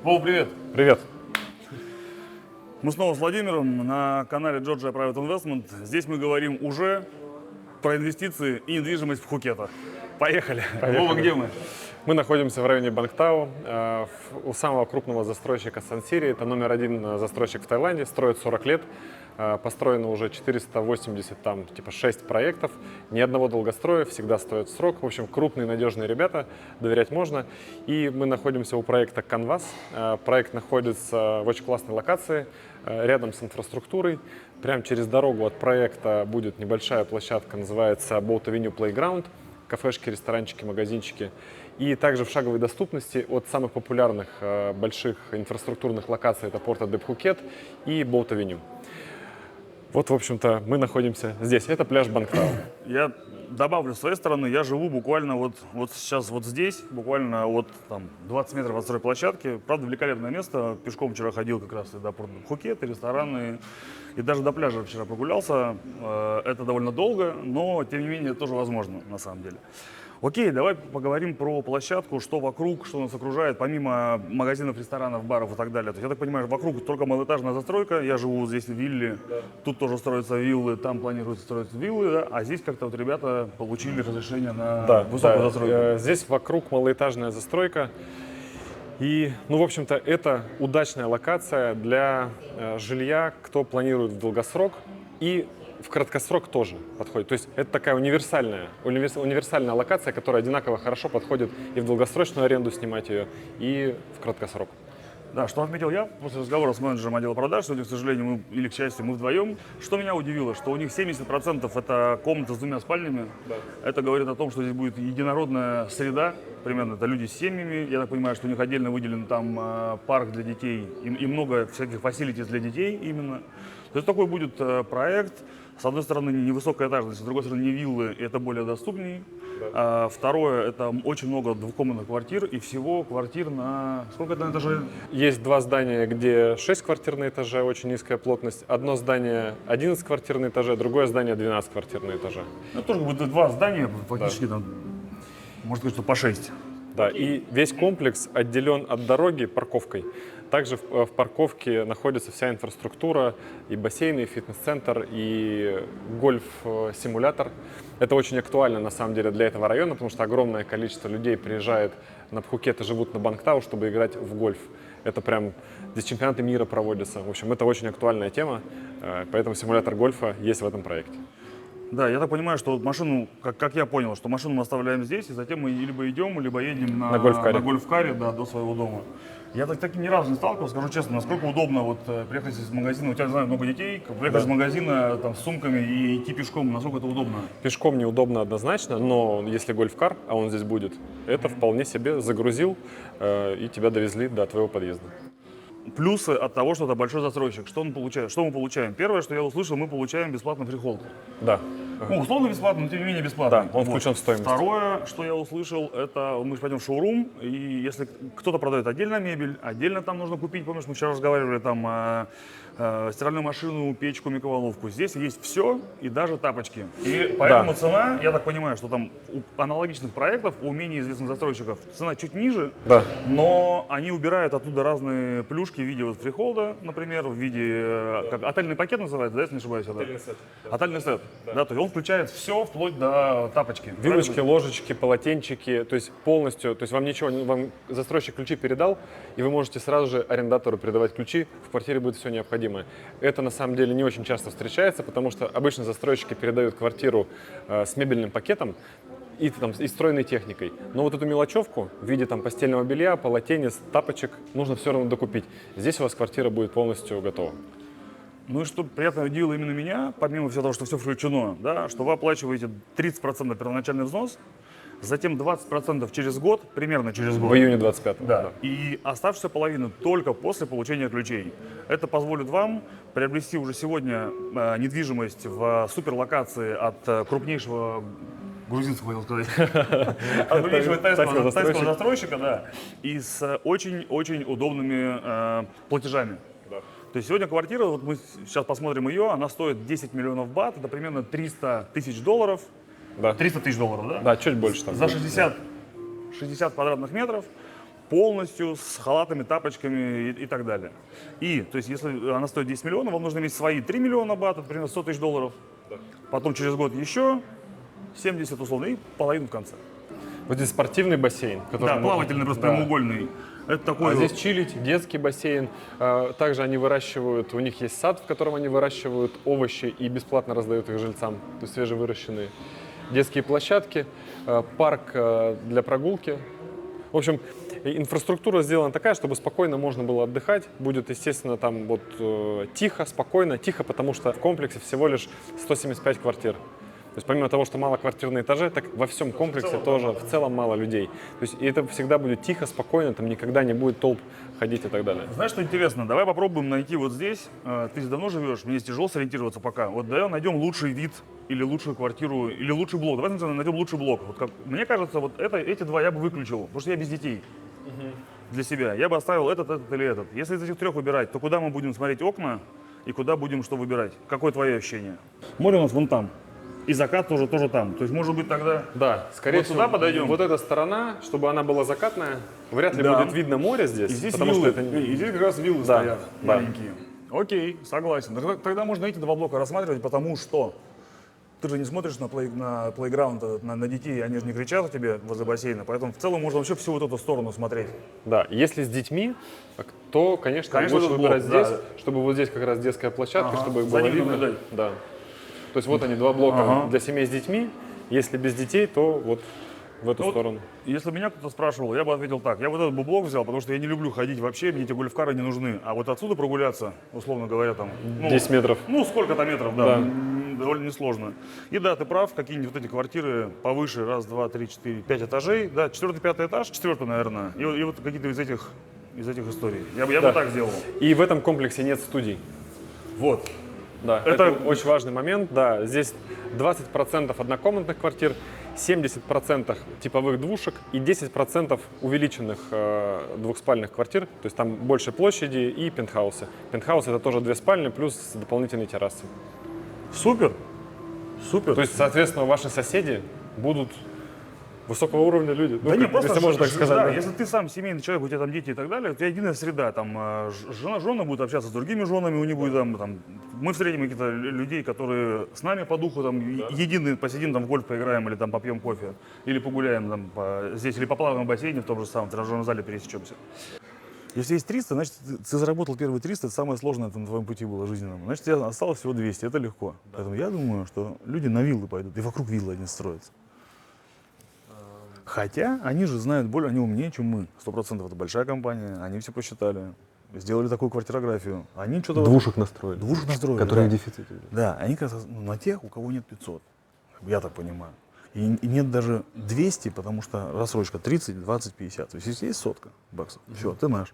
Вова, привет! Привет. Мы снова с Владимиром на канале Georgia Private Investment. Здесь мы говорим уже про инвестиции и недвижимость в Пхукета. Поехали! Вова, где мы? Мы находимся в районе Бангтау, у самого крупного застройщика Сансири. Это номер один застройщик в Таиланде, строит 40 лет. Построено уже 486 проектов, ни одного долгостроя, всегда стоит срок. В общем, крупные, надежные ребята, доверять можно. И мы находимся у проекта Canvas. Проект находится в очень классной локации, рядом с инфраструктурой. Прямо через дорогу от проекта будет небольшая площадка, называется Boat Avenue Playground. Кафешки, ресторанчики, магазинчики. И также в шаговой доступности от самых популярных больших инфраструктурных локаций это Порта де Пхукет и Boat Avenue. Вот, в общем-то, мы находимся здесь. Это пляж Бангтау. Я добавлю с своей стороны, я живу буквально вот сейчас вот здесь, буквально вот там 20 метров от стройплощадки. Правда, великолепное место. Пешком вчера ходил как раз и до Порта де Пхукет, и рестораны, и даже до пляжа вчера прогулялся. Это довольно долго, но, тем не менее, это тоже возможно на самом деле. Окей, давай поговорим про площадку, что вокруг, что нас окружает, помимо магазинов, ресторанов, баров и так далее. То есть, я так понимаю, вокруг только малоэтажная застройка, я живу здесь в вилле, тут тоже строятся виллы, там планируется строиться виллы, да? А здесь как-то вот ребята получили разрешение на высокую застройку. Здесь вокруг малоэтажная застройка. И, в общем-то, это удачная локация для жилья, кто планирует в долгосрок и в краткосрок тоже подходит. То есть это такая универсальная локация, которая одинаково хорошо подходит и в долгосрочную аренду снимать ее, и в краткосрок. Да, что отметил я после разговора с менеджером отдела продаж, сегодня, к сожалению, или к счастью, мы вдвоем. Что меня удивило, что у них 70% это комната с двумя спальнями. Да. Это говорит о том, что здесь будет единородная среда, примерно, это люди с семьями. Я так понимаю, что у них отдельно выделен там парк для детей и много всяких фасилитис для детей именно. То есть такой будет проект. С одной стороны, невысокая этажность, с другой стороны, не виллы, и это более доступней. Да. Второе, это очень много двухкомнатных квартир, и всего квартир на... Сколько это на этаже? Есть два здания, где 6 квартир на этаже, очень низкая плотность. Одно здание 11 квартир на этаже, другое здание 12 квартир на этаже. Это тоже будет два здания, фактически, да. Там, можно сказать, что по 6. Да, и весь комплекс отделен от дороги парковкой. Также в парковке находится вся инфраструктура, и бассейны, и фитнес-центр, и гольф-симулятор. Это очень актуально, на самом деле, для этого района, потому что огромное количество людей приезжает на Пхукет и живут на Бангтау, чтобы играть в гольф. Это прям, здесь чемпионаты мира проводятся. В общем, это очень актуальная тема, поэтому симулятор гольфа есть в этом проекте. Да, я так понимаю, что машину, как я понял, что машину мы оставляем здесь, и затем мы либо идем, либо едем на гольф-каре, да, до своего дома. Я таким ни разу не сталкивался, скажу честно, насколько удобно вот приехать из магазина, у тебя, знаю, много детей, приехать из магазина там, с сумками и идти пешком, насколько это удобно? Пешком неудобно однозначно, но если гольф-кар, а он здесь будет, это вполне себе загрузил и тебя довезли до твоего подъезда. Плюсы от того, что это большой застройщик. Что мы получаем? Первое, что я услышал, мы получаем бесплатный фрихолд. Да. Ну, условно бесплатно, но тем не менее бесплатно. Да, он включен в стоимость. Второе, что я услышал, это мы же пойдем в шоурум, и если кто-то продает отдельно мебель, отдельно там нужно купить, помнишь, мы вчера разговаривали, там стиральную машину, печку, микроволновку. Здесь есть все и даже тапочки. И поэтому цена, я так понимаю, что там у аналогичных проектов, у менее известных застройщиков, цена чуть ниже, но они убирают оттуда разные плюшки в виде вот фрихолда, например, в виде, как отельный пакет называется, да, если не ошибаюсь? Отельный сет. Отельный сет, да, то есть он включает все, вплоть до тапочки. Вилочки, правильно? Ложечки, полотенчики, то есть полностью, то есть вам ничего, вам застройщик ключи передал, и вы можете сразу же арендатору передавать ключи, в квартире будет все необходимое. Это на самом деле не очень часто встречается, потому что обычно застройщики передают квартиру с мебельным пакетом и стройной техникой. Но вот эту мелочевку в виде постельного белья, полотенец, тапочек нужно все равно докупить. Здесь у вас квартира будет полностью готова. Ну и что приятно удивило именно меня, помимо всего того, что все включено, да, что вы оплачиваете 30% первоначальный взнос, затем 20% через год, примерно через год. В июне 25-го. Да. И оставшуюся половину только после получения ключей. Это позволит вам приобрести уже сегодня недвижимость в суперлокации от крупнейшего грузинского, хотел сказать, от крупнейшего тайского застройщика, да, и с очень-очень удобными платежами. То есть сегодня квартира, вот мы сейчас посмотрим ее, она стоит 10 миллионов бат, это примерно 300 тысяч долларов. Да. 300 тысяч долларов, да? Да, чуть больше. За 60 квадратных метров. полностью, с халатами, тапочками и так далее. И, то есть, если она стоит 10 миллионов, вам нужно иметь свои 3 миллиона бат, это примерно 100 тысяч долларов. Потом через год еще 70 условно и половину в конце. Вот здесь спортивный бассейн, который Да, можно- плавательный, просто Да. прямоугольный. Это такой А здесь чилить, детский бассейн. Также они выращивают, у них есть сад, в котором они выращивают овощи и бесплатно раздают их жильцам, то есть свежевыращенные. Детские площадки, парк для прогулки. В общем, инфраструктура сделана такая, чтобы спокойно можно было отдыхать. Будет, естественно, там вот тихо, спокойно. Тихо, потому что в комплексе всего лишь 175 квартир. То есть помимо того, что мало квартир на этаже, так во всем комплексе тоже в целом мало людей. То есть и это всегда будет тихо, спокойно, там никогда не будет толп ходить и так далее. Знаешь, что интересно? Давай попробуем найти вот здесь. Ты здесь давно живешь, мне здесь тяжело сориентироваться пока. Вот давай найдем лучший вид или лучшую квартиру, или лучший блок. Давай найдем лучший блок. Вот как, мне кажется, вот эти два я бы выключил, потому что я без детей. Для себя. Я бы оставил этот или этот. Если из этих трех выбирать, то куда мы будем смотреть окна и куда будем что выбирать? Какое твое ощущение? Море у нас вон там. И закат тоже там. То есть, может быть, тогда... Да, скорее Вот всего, сюда подойдем? вот эта сторона, чтобы она была закатная, вряд ли Да. будет видно море здесь, И здесь потому виллы. что это не- И здесь как раз виллы Да, стоят да. маленькие. Окей, согласен. Тогда можно эти два блока рассматривать, потому что ты же не смотришь на плейграунд, на детей, они же не кричат у тебя возле бассейна, поэтому в целом можно вообще всю вот эту сторону смотреть. Да, если с детьми, то, конечно, Конечно, лучше этот выбирать блок, здесь, да. чтобы вот здесь как раз детская площадка, Ага, чтобы их за было ними видно. наблюдать. Да. То есть вот они, два блока Ага. для семей с детьми. Если без детей, то вот в эту Ну, сторону. Если меня кто-то спрашивал, я бы ответил так. Я вот этот бы блок взял, потому что я не люблю ходить вообще, мне эти гольфкары не нужны. А вот отсюда прогуляться, условно говоря, там... 10 метров. Ну, сколько-то метров, Да. да, довольно несложно. И да, ты прав, какие-нибудь вот эти квартиры повыше, раз, два, три, четыре, пять этажей, да, четвертый, пятый этаж, четвертый, наверное, и вот какие-то из этих историй. Я бы Да. так сделал. И в этом комплексе нет студий. Вот. Да, это очень важный момент. Да, здесь 20% однокомнатных квартир, 70% типовых двушек и 10% увеличенных двухспальных квартир. То есть там больше площади и пентхаусы. Пентхаус это тоже 2 спальни плюс дополнительные террасы. Супер. Супер. То есть, соответственно, ваши соседи будут высокого уровня люди. Да не, просто если можно так сказать. да, да. если ты сам семейный человек, у тебя там дети и так далее, у тебя единая среда, там жена будет общаться с другими женами, у них будет там мы встретим каких-то людей, которые с нами по духу там едины, посидим там в гольф поиграем или там попьем кофе, или погуляем там здесь, или поплаваем в бассейне в том же самом тренажерном зале пересечемся. Если есть 300, значит, ты заработал первые 300, это самое сложное это на твоем пути было жизненном. Значит, тебе осталось всего 200, это легко. Поэтому я думаю, что люди на виллы пойдут, и вокруг виллы они строятся. Хотя они же знают более, они умнее, чем мы. 100% это большая компания, они все посчитали, сделали такую квартирографию. Они что-то... Двушек настроили. Двушек настроили, Которые да. в дефиците. Да, они как раз на тех, у кого нет 500, я так понимаю. И нет даже 200, потому что рассрочка 30, 20, 50. То есть если есть сотка баксов, все, ты наш.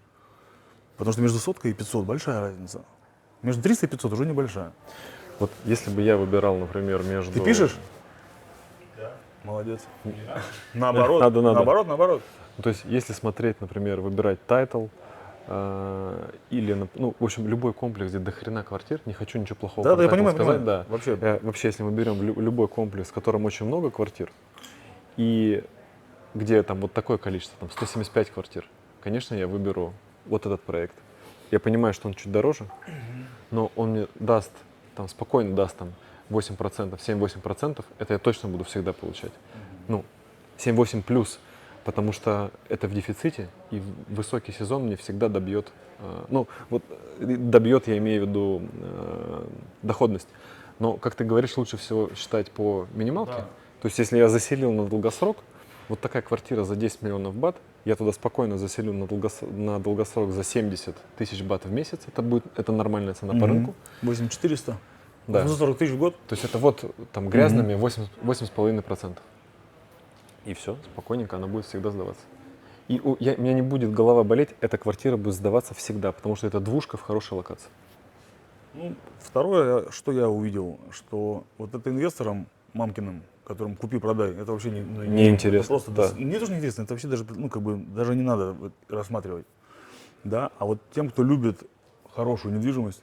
Потому что между соткой и 500 большая разница. Между 300 и 500 уже небольшая. Вот если бы я выбирал, например, между... Ты пишешь? Молодец. Наоборот, Надо. наоборот. Ну, то есть, если смотреть, например, выбирать тайтл, или, ну, в общем, любой комплекс, где до хрена квартир, не хочу ничего плохого Да, про я тайтл понимаю, сказать, понимаю. да. Вообще. Вообще, если мы берем любой комплекс, в котором очень много квартир, и где там вот такое количество, там 175 квартир, конечно, я выберу вот этот проект. Я понимаю, что он чуть дороже, но он мне даст, там, спокойно даст там 8%, 7-8%, это я точно буду всегда получать. Ну, 7-8 плюс, потому что это в дефиците, и высокий сезон мне всегда добьет, ну, вот добьет, я имею в виду, доходность. Но, как ты говоришь, лучше всего считать по минималке. Да. То есть, если я заселил на долгосрок, вот такая квартира за 10 миллионов бат, я туда спокойно заселю на долгосрок за 70 тысяч бат в месяц, это нормальная цена по рынку. 8400. Да. За 40 тысяч в год. То есть это вот там грязными 8,5%. И все, спокойненько она будет всегда сдаваться. И у меня не будет голова болеть, эта квартира будет сдаваться всегда, потому что это двушка в хорошей локации. Ну, второе, что я увидел, что вот это инвесторам мамкиным, которым купи-продай, это вообще Неинтересно, это просто, да. мне тоже неинтересно, это вообще даже, ну, как бы, даже не надо вот рассматривать. Да, а вот тем, кто любит хорошую недвижимость,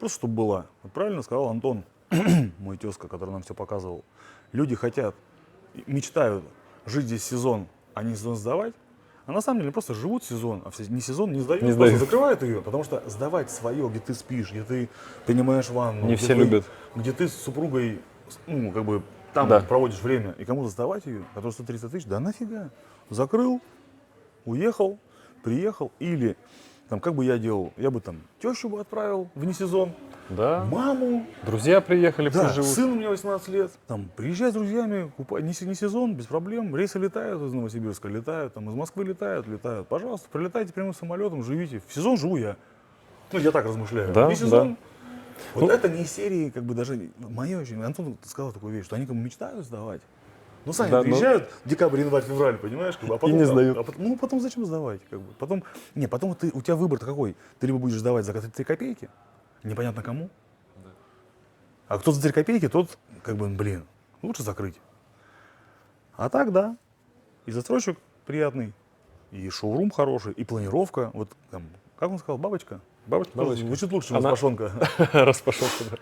просто чтобы была. Вот правильно сказал Антон, мой тезка, который нам все показывал. Люди хотят, мечтают жить здесь сезон, а не сезон сдавать, А на самом деле просто живут сезон, а не сезон не сдают, Не просто сдают. закрывают ее, потому что сдавать свое, где ты спишь, где ты принимаешь ванну, Не где все вы- любят. где ты с супругой, ну, как бы там Да. проводишь время, и кому-то сдавать ее, который 130 тысяч, да нафига, закрыл, уехал, приехал, или там, как бы я делал, я бы там тещу бы отправил вне сезон, Да. маму, Друзья приехали, да, пусть живут. сын у меня 18 лет. Там, приезжай с друзьями, не сезон, без проблем. Рейсы летают из Новосибирска, летают, там, из Москвы летают. Пожалуйста, прилетайте прямым самолетом, живите. В сезон живу я. Ну, я так размышляю. Да, Не сезон. да. Вот Ну, это не из серии, как бы даже мое очень. Антон сказал такую вещь, что они кому мечтают сдавать. Ну, сами Да, но- приезжают декабрь, январь, февраль, понимаешь? Как бы, а потом, не сдают. ну, потом зачем сдавать? Как бы? Потом, потом у тебя выбор-то какой? Ты либо будешь сдавать за 3 копейки, непонятно кому, а кто за 3 копейки, тот, как бы, блин, лучше закрыть. А так, да, и застройщик приятный, и шоурум хороший, и планировка. Вот там, как он сказал, бабочка? Бабочка, тоже Бабочка. звучит лучше, чем Она- распашонка. Распашонка, да.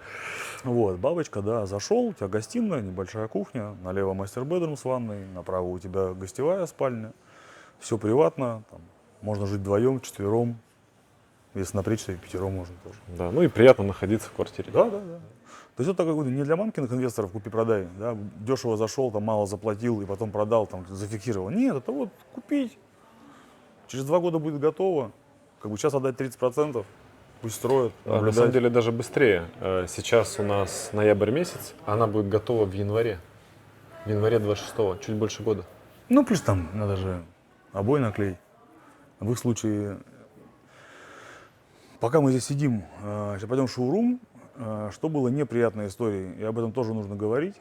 Вот, бабочка, да, зашел, у тебя гостиная, небольшая кухня, налево мастер-бедрум с ванной, направо у тебя гостевая спальня. Все приватно, там, можно жить вдвоем, четвером. Если напрячься, и пятером можно тоже. Да, ну и приятно находиться в квартире. Да, да, да. То есть это какой-то не для мамкиных инвесторов купи-продай, да, дешево зашел, там мало заплатил и потом продал, там зафиксировал. Нет, это вот купить. Через 2 года будет готово. Как бы сейчас отдать 30%, пусть строят. На наблюдать. самом деле даже быстрее. Сейчас у нас ноябрь месяц, а она будет готова в январе. В январе 26-го, чуть больше года. Ну, плюс там надо же обои наклеить. В их случае, пока мы здесь сидим, сейчас пойдем в шоурум, что было неприятной историей, и об этом тоже нужно говорить,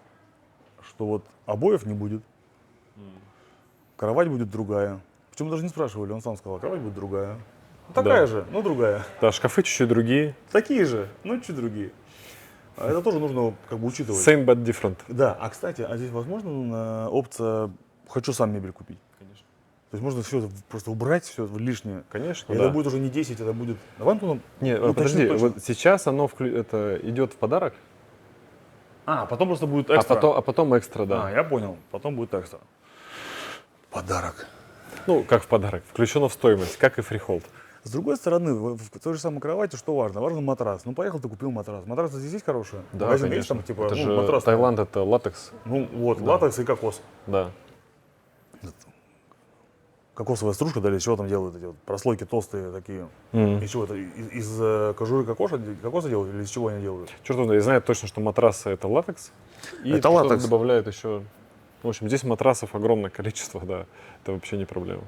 что вот обоев не будет, кровать будет другая. Причем даже не спрашивали, он сам сказал, кровать будет другая. Такая Да. же, но другая. Да, шкафы чуть-чуть другие. Такие же, но чуть другие. А это тоже нужно как бы учитывать. Same but different. Да, а кстати, а здесь возможно опция «хочу сам мебель купить»? Конечно. То есть можно все это просто убрать, все лишнее. Конечно, И да. это будет уже не 10, это будет... Давай, Антон, Не, уточним подожди, точно. вот сейчас оно это идет в подарок, А, потом просто будет а экстра. потом экстра, да. А, я понял. Потом будет экстра. Подарок. Ну, как в подарок, включено в стоимость, как и фрихолд. С другой стороны, в той же самой кровати что важно? Важен матрас. Ну, поехал, ты купил матрас. Матрас здесь есть хороший? Да, Магазин конечно. есть там, типа, это ну, же матрас. Таиланд, это латекс, Ну, вот, латекс и кокос. да. Кокосовая стружка, да, или из чего там делают эти вот прослойки толстые такие. Мгм. Из чего это? Из кожуры кокоса делают или из чего они делают? Черт знает, я знаю точно, что матрасы это латекс. И Это что-то латекс. добавляют еще. В общем, здесь матрасов огромное количество, да. Это вообще не проблема.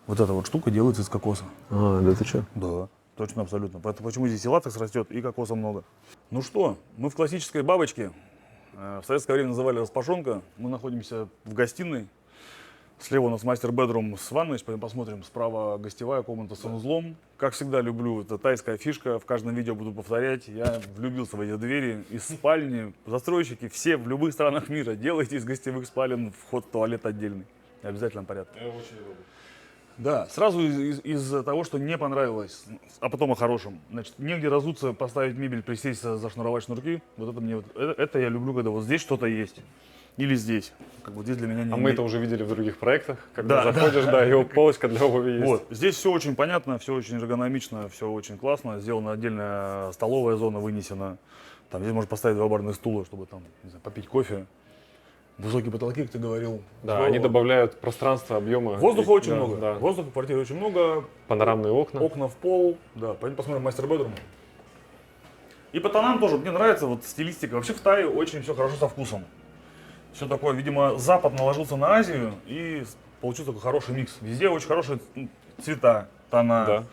Вот эта вот штука делается из кокоса. А, да ты что? Да, точно, абсолютно. Поэтому почему здесь и латекс растет, и кокоса много. Ну что, мы в классической бабочке. В советское время называли распашонка. Мы находимся в гостиной. Слева у нас мастер-бедрум с ванной. Пойдем посмотрим. Справа гостевая комната с санузлом. Как всегда люблю, это тайская фишка. В каждом видео буду повторять. Я влюбился в эти двери. Из спальни. Застройщики все в любых странах мира. Делайте из гостевых спален вход в туалет отдельный. В обязательном порядке. Я очень люблю. Да, сразу из того, что не понравилось, а потом о хорошем. Значит, негде разуться, поставить мебель, присесть, зашнуровать шнурки. Вот это мне, это я люблю, когда вот здесь что-то есть. Или здесь. Как бы здесь для меня не... А мы это уже видели в других проектах. Когда Да, заходишь, да, и полочка для обуви есть. Вот, здесь все очень понятно, все очень эргономично, все очень классно. Сделана отдельная столовая зона, вынесена. Там здесь можно поставить 2 барных стула, чтобы там, не знаю, попить кофе. Высокие потолки, как ты говорил. Да, Здорово. они добавляют пространства, объема. Воздуха И- очень да, много. Да. Воздуха в квартире очень много. Панорамные окна. Окна в пол. Да, пойдем посмотрим мастер-бедрум. И по тонам тоже мне нравится вот стилистика. Вообще в Тае очень все хорошо со вкусом. Все такое, видимо, Запад наложился на Азию и получился такой хороший микс. Везде очень хорошие цвета, тона, Да.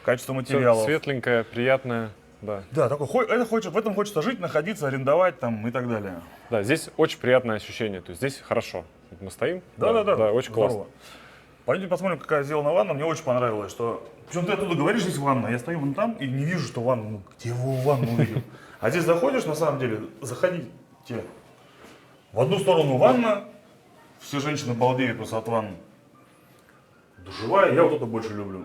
качество Всё материалов. светленькое, приятное. Да. Да, такой, в этом хочется жить, находиться, арендовать там и так далее. Да, здесь очень приятное ощущение. То есть здесь хорошо. Вот мы стоим. Да, очень здорово. классно. Пойдемте посмотрим, какая сделана ванна. Мне очень понравилось, что... Причем ты оттуда говоришь, здесь ванна. Я стою вон там и не вижу, что ванна. Ну, где его ванну увидел? А здесь заходишь, на самом деле, заходите. В одну сторону ванна. Все женщины балдеют просто от ванны. Душевая, я вот это больше люблю.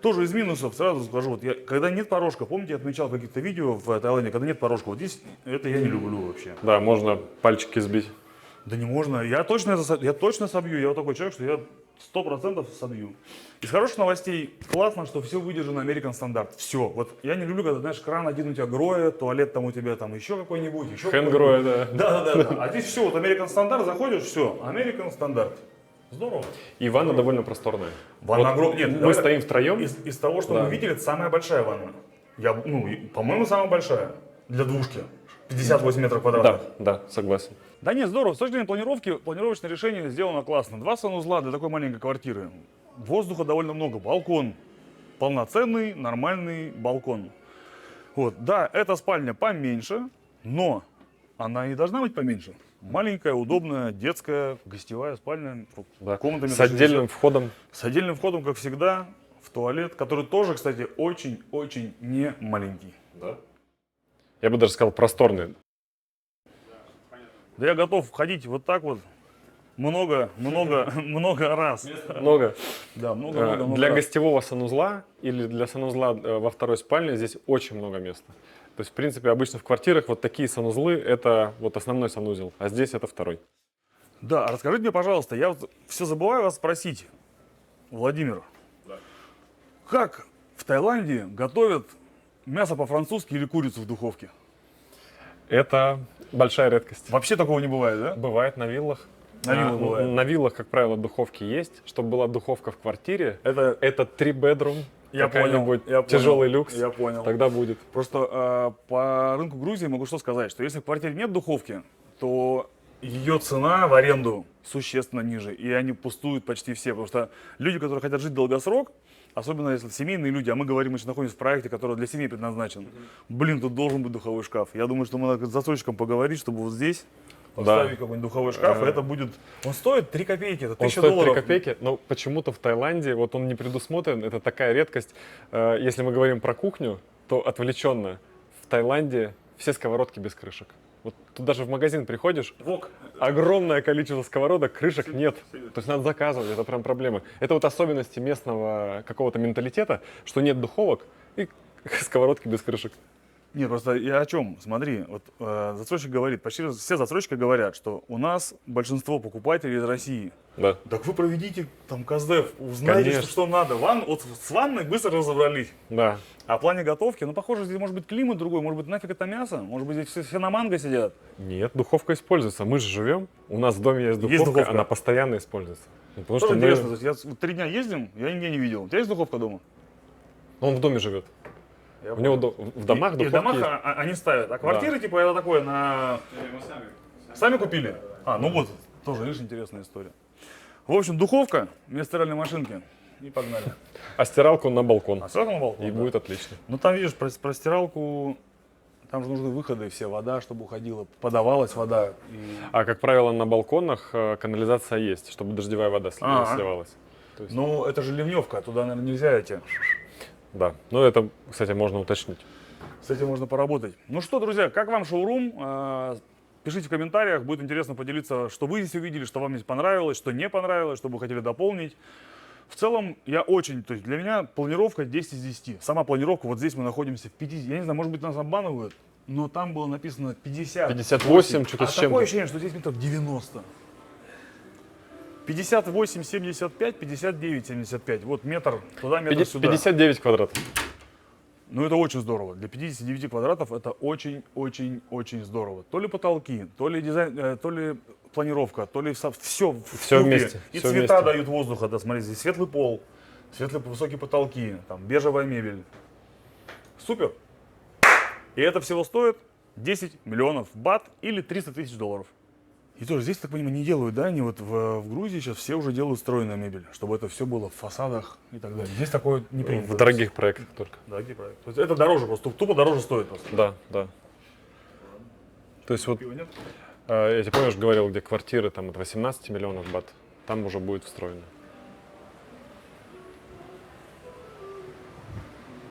Тоже из минусов, сразу скажу, вот когда нет порожка, помните, я отмечал в каких-то видео в Таиланде, когда нет порожка, вот здесь это я не люблю вообще. Да, можно пальчики сбить. Да не можно, я точно собью, я вот такой человек, что я 100% собью. Из хороших новостей классно, что все выдержано American стандарт. Все. Вот я не люблю, когда, знаешь, кран один у тебя Гроя, туалет там у тебя там еще какой-нибудь, еще Хэн Гроя, да. Да. А здесь все, вот American стандарт, заходишь, все, American стандарт. Здорово. И ванна довольно просторная. Ванна Вот огромная. Нет, мы давай стоим так, втроем. Из того, что Да. мы видели, это самая большая ванна. По-моему, самая большая. Для двушки. 58 метров квадратных. Да, согласен. Да нет, здорово. С точки зрения планировки, планировочное решение сделано классно. 2 санузла для такой маленькой квартиры. Воздуха довольно много. Балкон. Полноценный, нормальный балкон. Вот, да, эта спальня поменьше, но она и должна быть поменьше. Маленькая, удобная, детская, гостевая спальня. Да. Комната С метр отдельным 60. входом. С отдельным входом, как всегда, в туалет, который тоже, кстати, очень-очень не маленький. Да. Я бы даже сказал просторный. Да я готов входить вот так вот много раз. Много. Да, много Для раз. гостевого санузла или для санузла во второй спальне здесь очень много места. То есть, в принципе, обычно в квартирах вот такие санузлы – это вот основной санузел, а здесь это второй. Да, расскажите мне, пожалуйста, я вот все забываю вас спросить, Владимир, как в Таиланде готовят мясо по-французски или курицу в духовке? Это большая редкость. Вообще такого не бывает, да? Бывает на виллах. На виллах бывает. На виллах, как правило, духовки есть. Чтобы была духовка в квартире, Это это 3-bedroom, я какой-нибудь понял. тяжелый люкс, Я понял. тогда будет. Просто по рынку Грузии могу что сказать, что если в квартире нет духовки, то ее цена в аренду существенно ниже, и они пустуют почти все, потому что люди, которые хотят жить долгосрок, особенно если семейные люди, а мы говорим, мы сейчас находимся в проекте, который для семьи предназначен, блин, тут должен быть духовой шкаф. Я думаю, что мы надо с застройщиком поговорить, чтобы вот здесь поставить какой-нибудь духовой шкаф, и это будет, он стоит 3 копейки, это Он 1000 стоит долларов. 3 копейки, но почему-то в Таиланде вот он не предусмотрен, это такая редкость. Если мы говорим про кухню, то отвлеченно в Таиланде все сковородки без крышек. Вот тут даже в магазин приходишь, Вок. огромное количество сковородок, крышек нет. То есть надо заказывать, это прям проблема. Это вот особенности местного какого-то менталитета, что нет духовок и сковородки без крышек. Нет, просто я о чем? Смотри, вот застройщик говорит, почти все застройщики говорят, что у нас большинство покупателей из России. Да. Так вы проведите там КСДФ, узнаете, Конечно. что надо. Вот с ванной быстро разобрались. Да. А в плане готовки, ну, похоже, здесь может быть климат другой, может быть, нафиг это мясо, может быть, здесь все на манго сидят. Нет, духовка используется. Мы же живем, у нас в доме есть духовка, духовка. она постоянно используется. Ну, потому Тоже что интересно, то есть я 3 дня ездим, я нигде не видел. У тебя есть духовка дома? он в доме живет. У него в домах И в духовки домах есть. они ставят, а квартиры, типа, это такое на... Сами купили? Ну вот, тоже, видишь, интересная история. В общем, духовка вместо стиральной машинки. И погнали. А стиралку на балкон. А сразу на балкон? И да? будет отлично. Ну там, видишь, про стиралку, там же нужны выходы все, вода, чтобы уходила, подавалась вода. И... А как правило, на балконах канализация есть, чтобы дождевая вода А-а. сливалась. То есть, Ну, это же ливневка, туда, наверное, нельзя идти. да. Но это, кстати, можно уточнить. С этим можно поработать. Ну что, друзья, как вам шоурум? Пишите в комментариях, будет интересно поделиться, что вы здесь увидели, что вам здесь понравилось, что не понравилось, что бы вы хотели дополнить. В целом, то есть для меня планировка 10 из 10. Сама планировка, вот здесь мы находимся в 50, я не знаю, может быть, нас обманывают, но там было написано 50. 58, что-то с чем-то. Такое ощущение, что здесь метров 90. 58, 75, 59, 75. Вот метр туда, метр сюда. 59 квадратов. Ну, это очень здорово. Для 59 квадратов это очень-очень-очень здорово. То ли потолки, то ли дизайн, то ли планировка, то ли все вместе. И Всё цвета вместе. дают воздуха. Да, смотри, здесь светлый пол, светлые высокие потолки, там бежевая мебель. Супер. И это всего стоит 10 миллионов бат или 300 тысяч долларов. И тоже здесь, так понимаю, не делают, да? Они вот в Грузии сейчас все уже делают встроенную мебель, чтобы это все было в фасадах и так далее. Здесь такое не принято. В дорогих проектах только. Дорогие проекты. То есть это дороже просто, тупо дороже стоит просто. Да, да. То есть вот, Пива нет? я тебе помнишь, говорил, где квартиры там от 18 миллионов бат, там уже будет встроено.